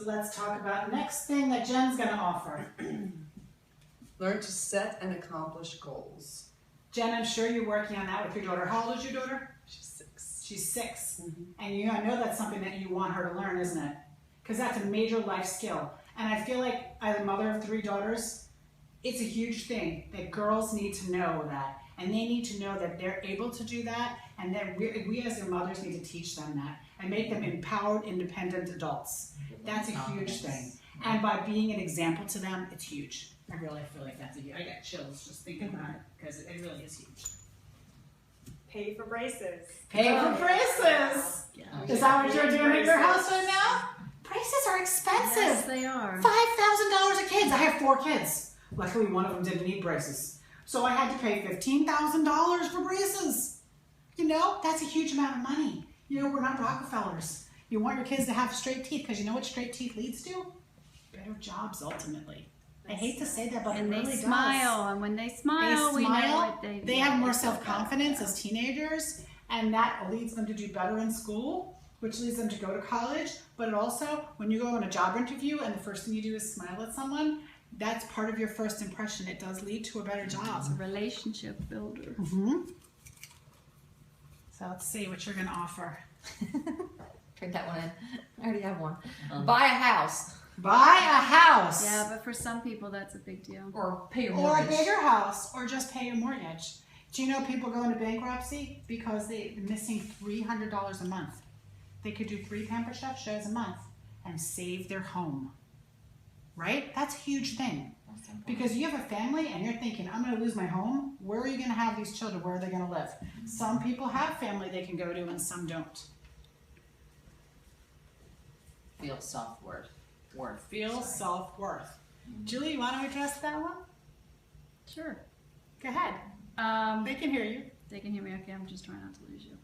So let's talk about next thing that Jen's gonna offer. Learn to set and accomplish goals. Jen, I'm sure you're working on that with your daughter. How old is your daughter? She's 6. She's 6. And I know that's something that you want her to learn, isn't it? Because that's a major life skill. And I feel like as a mother of 3 daughters, it's a huge thing that girls need to know that. And they need to know that they're able to do that, and that we as their mothers need to teach them that and make them empowered, independent adults. That's a huge thing. And by being an example to them, it's huge. I really feel like that's a huge. I got chills just thinking about it because it really is huge. Pay for braces. Pay for braces. Yeah. Is that what you're doing at your house right now? Braces are Yes, expensive. they are. $5,000 a kid. I have 4 kids. Luckily, one of them didn't need braces. So I had to pay $15,000 for braces. You know, that's a huge amount of money. You know, we're not Rockefellers. You want your kids to have straight teeth because you know what straight teeth leads to? Better jobs, ultimately. I hate to say that, but And it really they does. smile, and when they smile, we know what They have more self-confidence as teenagers, and that leads them to do better in school, which leads them to go to college. But it also, when you go on a job interview and the first thing you do is smile at someone, that's part of your first impression. It does lead to a better job. It's a relationship builder. So let's see what you're going to offer. Trade that one in. I already have one. Buy a house. Buy a house. Yeah, but for some people, that's a big deal. Or pay your Or mortgage. a bigger house, or just pay your mortgage. Do you know people go into bankruptcy because they're missing $300 a month? They could do 3 Pamper Chef shows a month and save their home. Right? That's a huge thing. Because you have a family and you're thinking, I'm going to lose my home. Where are you going to have these children? Where are they going to live? Some people have family they can go to and some don't. Feel self-worth. Feel self-worth. Julie, you want to address that one? Sure. Go ahead. They can hear you. They can hear me okay. I'm just trying not to lose you.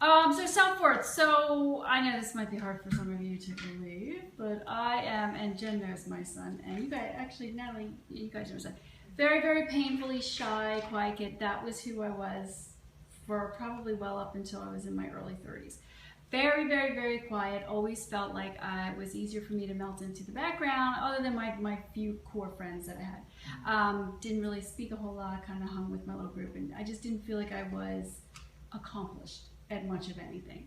So self-worth. So I know this might be hard for some of you to believe, but I am, and Jen knows my son, and you guys, actually, Natalie, you guys know my son. Very, very painfully shy, quiet kid. That was who I was for probably well up until I was in my early 30s. Very, very, very quiet. Always felt like it was easier for me to melt into the background, other than my few core friends that I had. Didn't really speak a whole lot, kind of hung with my little group, and I just didn't feel like I was accomplished at much of anything.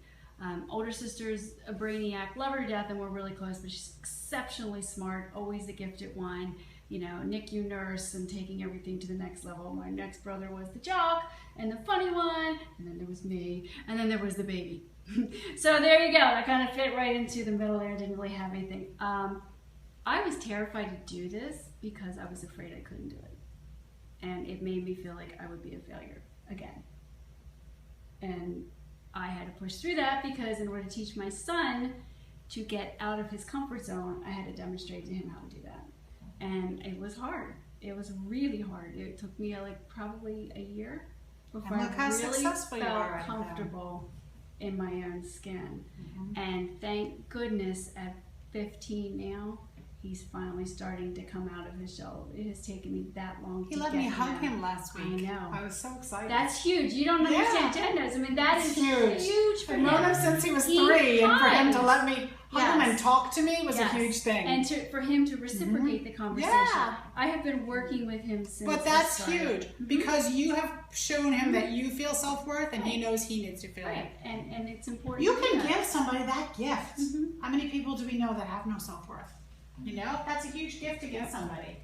Older sister's a brainiac, love her to death, and we're really close, but she's exceptionally smart, always the gifted one. You know, NICU nurse and taking everything to the next level. My next brother was the jock and the funny one, and then there was me, and then there was the baby. So there you go. I kind of fit right into the middle there. Didn't really have anything. I was terrified to do this because I was afraid I couldn't do it, and it made me feel like I would be a failure again. And I had to push through that because in order to teach my son to get out of his comfort zone, I had to demonstrate to him how to do that. And it was hard. It was really hard. It took me like probably a year before And look how I really successful you are felt at that. comfortable in my own skin. And thank goodness at 15 now, he's finally starting to come out of his shell. It has taken me that long He to let get me hug there. him last week. I know. I was so excited. That's huge. You don't understand Jen knows. I mean, that It's is huge for I've him. known him since he was He 3, and for him to climbs. let me hug him and Yes. talk to me was Yes. a huge thing. And for him to reciprocate the conversation. Yeah. I have been working with him since. But it that's started. huge because you have shown him that you feel self-worth and he knows he needs to feel it. Right, and it's important. You to do can that. give somebody that gift. How many people do we know that have no self-worth? You know, that's a huge gift to give somebody.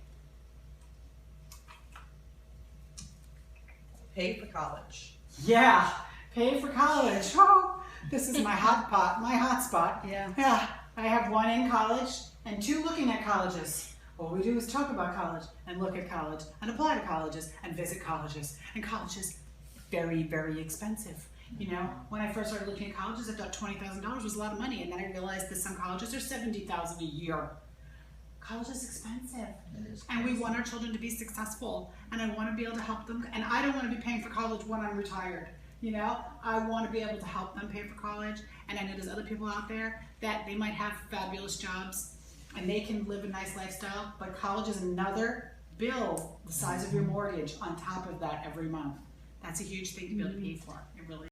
Pay for college. Yeah, pay for college. Oh, this is my hot spot. Yeah. Yeah, I have 1 in college and 2 looking at colleges. All we do is talk about college and look at college and apply to colleges and visit colleges. And college is very, very expensive. You know, when I first started looking at colleges, I thought $20,000 was a lot of money, and then I realized that some colleges are $70,000 a year. College is expensive, and we want our children to be successful, and I want to be able to help them, and I don't want to be paying for college when I'm retired. You know, I want to be able to help them pay for college, and I know there's other people out there that they might have fabulous jobs, and they can live a nice lifestyle, but college is another bill the size of your mortgage on top of that every month. That's a huge thing to be able to pay for. It really